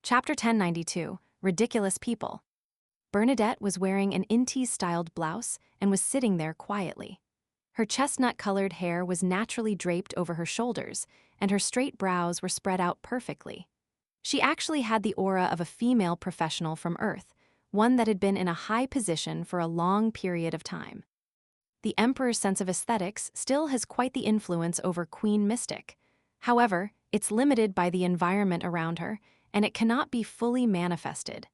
Chapter 1092, Ridiculous People. Bernadette was wearing an Intis-styled blouse and was sitting there quietly. Her chestnut-colored hair was naturally draped over her shoulders, and her straight brows were spread out perfectly. She actually had the aura of a female professional from Earth, one that had been in a high position for a long period of time. The Emperor's sense of aesthetics still has quite the influence over Queen Mystic. However, it's limited by the environment around her, and it cannot be fully manifested.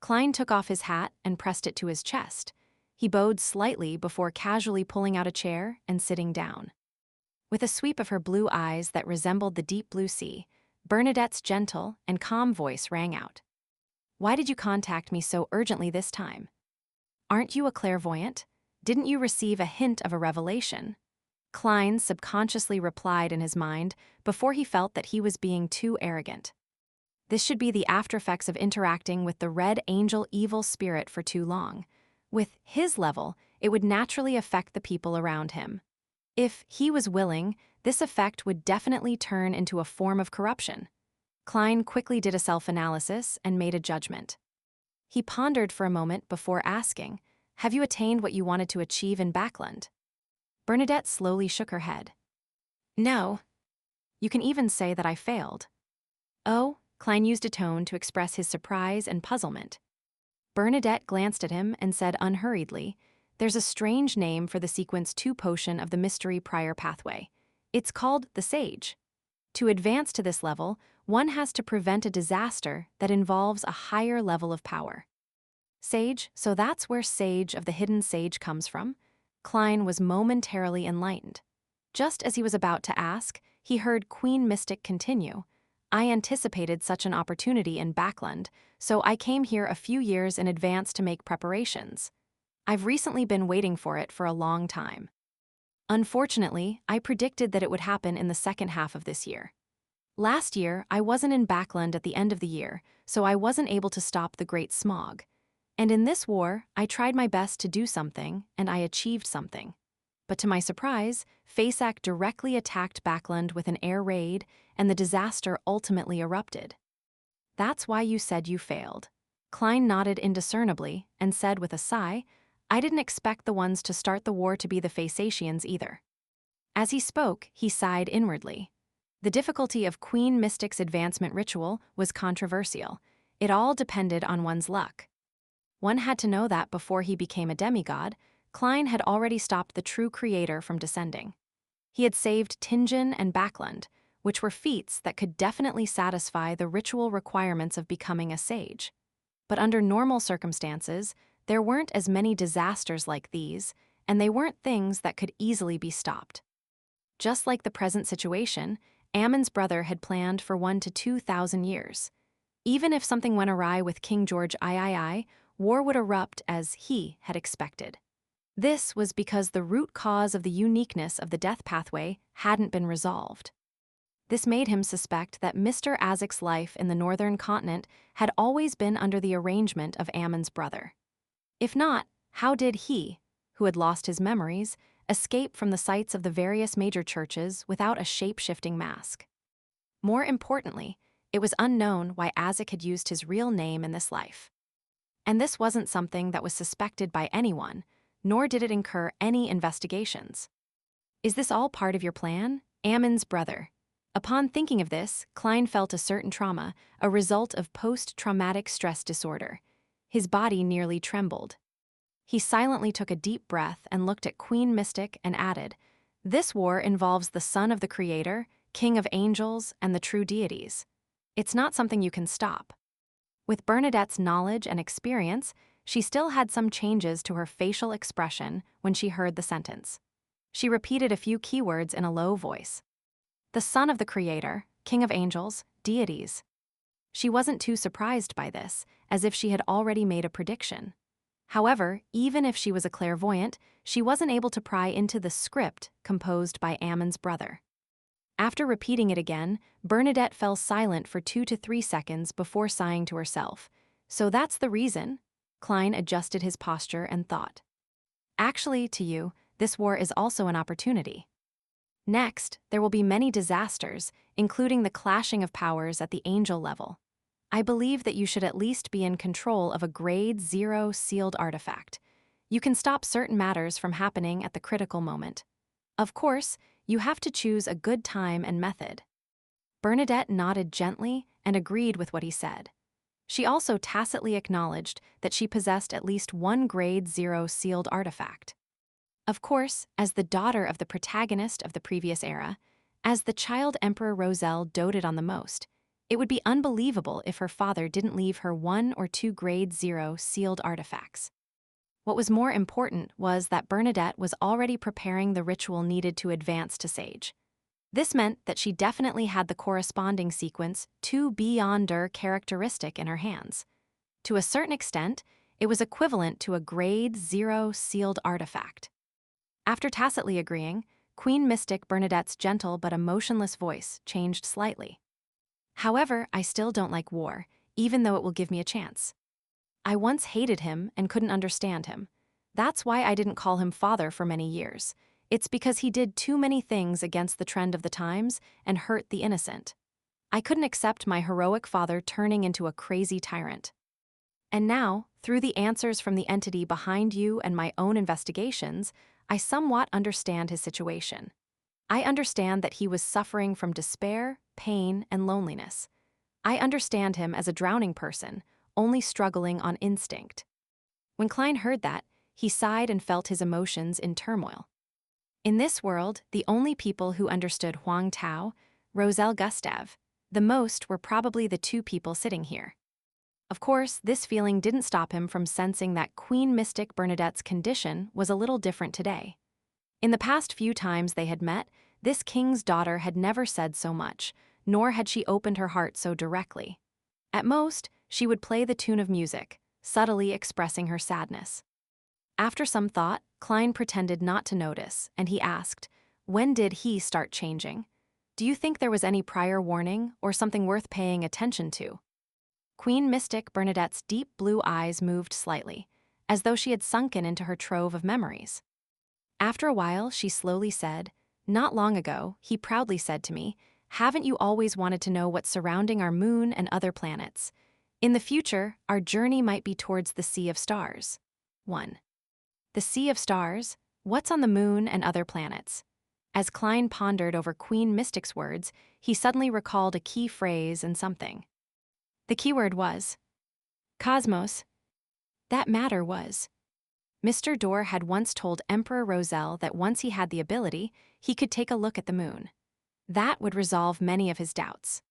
Klein took off his hat and pressed it to his chest. He bowed slightly before casually pulling out a chair and sitting down. With a sweep of her blue eyes that resembled the deep blue sea, Bernadette's gentle and calm voice rang out. "Why did you contact me so urgently this time? Aren't you a clairvoyant? Didn't you receive a hint of a revelation?" Klein subconsciously replied in his mind before he felt that he was being too arrogant. This should be the aftereffects of interacting with the Red Angel evil spirit for too long. With his level, it would naturally affect the people around him. If he was willing, this effect would definitely turn into a form of corruption. Klein quickly did a self-analysis and made a judgment. He pondered for a moment before asking, "Have you attained what you wanted to achieve in Backland?" Bernadette slowly shook her head. "No. You can even say that I failed." "Oh?" Klein used a tone to express his surprise and puzzlement. Bernadette glanced at him and said unhurriedly, "There's a strange name for the Sequence 2 potion of the Mystery Prior Pathway. It's called the Sage. To advance to this level, one has to prevent a disaster that involves a higher level of power." Sage, so that's where Sage of the Hidden Sage comes from? Klein was momentarily enlightened. Just as he was about to ask, he heard Queen Mystic continue, "I anticipated such an opportunity in Backland, so I came here a few years in advance to make preparations. I've recently been waiting for it for a long time. Unfortunately, I predicted that it would happen in the second half of this year. Last year, I wasn't in Backland at the end of the year, so I wasn't able to stop the Great Smog. And in this war, I tried my best to do something, and I achieved something. But to my surprise, Faceac directly attacked Backland with an air raid, and the disaster ultimately erupted." "That's why you said you failed." Klein nodded indiscernibly and said with a sigh, "I didn't expect the ones to start the war to be the Faceacians either." As he spoke, he sighed inwardly. The difficulty of Queen Mystic's advancement ritual was controversial. It all depended on one's luck. One had to know that before he became a demigod, Klein had already stopped the true creator from descending. He had saved Tingen and Backland, which were feats that could definitely satisfy the ritual requirements of becoming a sage. But under normal circumstances, there weren't as many disasters like these, and they weren't things that could easily be stopped. Just like the present situation, Ammon's brother had planned for 1 to 2,000 years. Even if something went awry with King George III, war would erupt as he had expected. This was because the root cause of the uniqueness of the death pathway hadn't been resolved. This made him suspect that Mr. Azek's life in the northern continent had always been under the arrangement of Ammon's brother. If not, how did he, who had lost his memories, escape from the sites of the various major churches without a shape-shifting mask? More importantly, it was unknown why Azek had used his real name in this life. And this wasn't something that was suspected by anyone, nor did it incur any investigations. "Is this all part of your plan?" Ammon's brother. Upon thinking of this, Klein felt a certain trauma, a result of post-traumatic stress disorder. His body nearly trembled. He silently took a deep breath and looked at Queen Mystic and added, "This war involves the son of the Creator, King of Angels, and the true deities. It's not something you can stop." With Bernadette's knowledge and experience, she still had some changes to her facial expression when she heard the sentence. She repeated a few keywords in a low voice. "The son of the Creator, King of Angels, deities." She wasn't too surprised by this, as if she had already made a prediction. However, even if she was a clairvoyant, she wasn't able to pry into the script composed by Ammon's brother. After repeating it again, Bernadette fell silent for 2 to 3 seconds before sighing to herself. "So that's the reason?" Klein adjusted his posture and thought. "Actually, to you, this war is also an opportunity. Next, there will be many disasters, including the clashing of powers at the angel level. I believe that you should at least be in control of a grade 0 sealed artifact. You can stop certain matters from happening at the critical moment. Of course, you have to choose a good time and method. Bernadette nodded gently and agreed with what he said. She also tacitly acknowledged that she possessed at least one grade 0 sealed artifact. Of course, as the daughter of the protagonist of the previous era, as the child Emperor Roselle doted on the most, it would be unbelievable if her father didn't leave her one or two grade 0 sealed artifacts. What was more important was that Bernadette was already preparing the ritual needed to advance to Sage. This meant that she definitely had the corresponding sequence 2 Beyonder characteristic in her hands. To a certain extent, it was equivalent to a grade 0 sealed artifact. After tacitly agreeing, Queen Mystic Bernadette's gentle but emotionless voice changed slightly. However, I still don't like war, even though it will give me a chance. I once hated him and couldn't understand him. That's why I didn't call him father for many years. It's because he did too many things against the trend of the times and hurt the innocent. I couldn't accept my heroic father turning into a crazy tyrant. And now, through the answers from the entity behind you and my own investigations, I somewhat understand his situation. I understand that he was suffering from despair, pain, and loneliness. I understand him as a drowning person, only struggling on instinct. When Klein heard that, he sighed and felt his emotions in turmoil. In this world, the only people who understood Huang Tao, Roselle Gustave, the most were probably the two people sitting here. Of course, this feeling didn't stop him from sensing that Queen Mystic Bernadette's condition was a little different today. In the past few times they had met, this king's daughter had never said so much, nor had she opened her heart so directly. At most, she would play the tune of music, subtly expressing her sadness. After some thought, Klein pretended not to notice, and he asked, when did he start changing? Do you think there was any prior warning or something worth paying attention to? Queen Mystic Bernadette's deep blue eyes moved slightly, as though she had sunken into her trove of memories. After a while, she slowly said, not long ago, he proudly said to me, haven't you always wanted to know what's surrounding our moon and other planets? In the future, our journey might be towards the Sea of Stars. 1. The Sea of Stars, what's on the moon and other planets? As Klein pondered over Queen Mystic's words, he suddenly recalled a key phrase and something. The keyword was cosmos. That matter was. Mr. Dorr had once told Emperor Roselle that once he had the ability, he could take a look at the moon. That would resolve many of his doubts.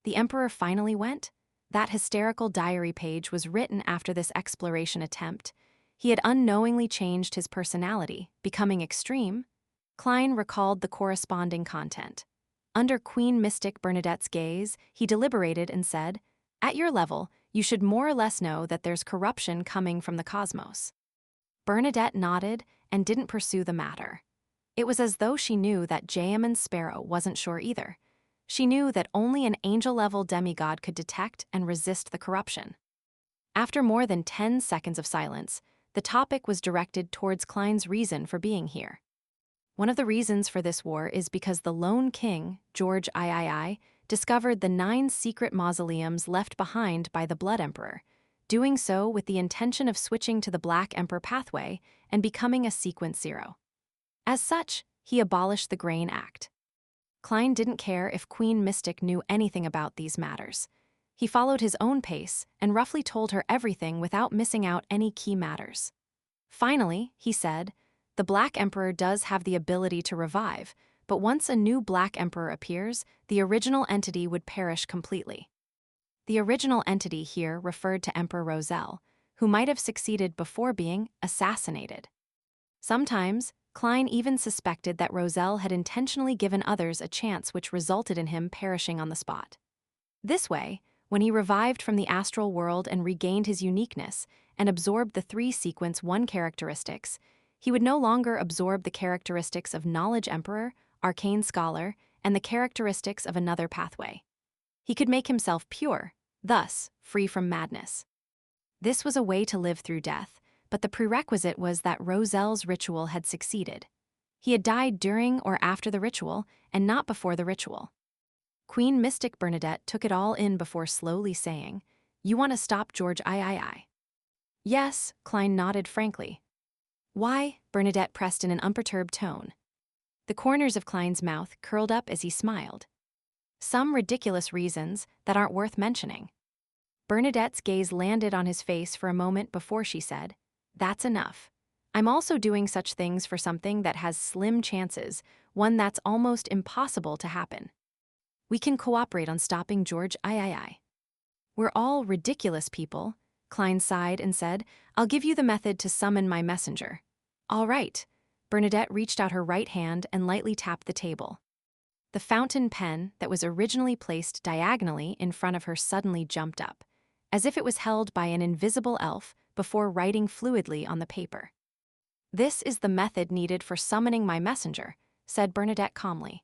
The Emperor finally went. That hysterical diary page was written after this exploration attempt. He had unknowingly changed his personality, becoming extreme. Klein recalled the corresponding content. Under Queen Mystic Bernadette's gaze, he deliberated and said, at your level, you should more or less know that there's corruption coming from the cosmos. Bernadette nodded and didn't pursue the matter. It was as though she knew that Jayaman Sparrow wasn't sure either. She knew that only an angel-level demigod could detect and resist the corruption. After more than 10 seconds of silence, the topic was directed towards Klein's reason for being here. One of the reasons for this war is because the lone king, George III, discovered the 9 secret mausoleums left behind by the Blood Emperor, doing so with the intention of switching to the Black Emperor pathway and becoming a Sequence 0. As such, he abolished the Grain Act. Klein didn't care if Queen Mystic knew anything about these matters. He followed his own pace and roughly told her everything without missing out any key matters. Finally, he said, the Black Emperor does have the ability to revive, but once a new Black Emperor appears, the original entity would perish completely. The original entity here referred to Emperor Roselle, who might have succeeded before being assassinated. Sometimes, Klein even suspected that Roselle had intentionally given others a chance which resulted in him perishing on the spot. This way, when he revived from the astral world and regained his uniqueness and absorbed the 3 Sequence 1 characteristics, he would no longer absorb the characteristics of Knowledge Emperor, Arcane Scholar, and the characteristics of another pathway. He could make himself pure, thus free from madness. This was a way to live through death, but the prerequisite was that Roselle's ritual had succeeded. He had died during or after the ritual, and not before the ritual. Queen Mystic Bernadette took it all in before slowly saying, "You want to stop George I. "Yes," Klein nodded frankly. "Why?" Bernadette pressed in an unperturbed tone. The corners of Klein's mouth curled up as he smiled. "Some ridiculous reasons that aren't worth mentioning." Bernadette's gaze landed on his face for a moment before she said, "That's enough. I'm also doing such things for something that has slim chances, one that's almost impossible to happen. We can cooperate on stopping George III. We're all ridiculous people." Klein sighed and said, "I'll give you the method to summon my messenger." "All right." Bernadette reached out her right hand and lightly tapped the table. The fountain pen that was originally placed diagonally in front of her suddenly jumped up, as if it was held by an invisible elf before writing fluidly on the paper. "This is the method needed for summoning my messenger," said Bernadette calmly.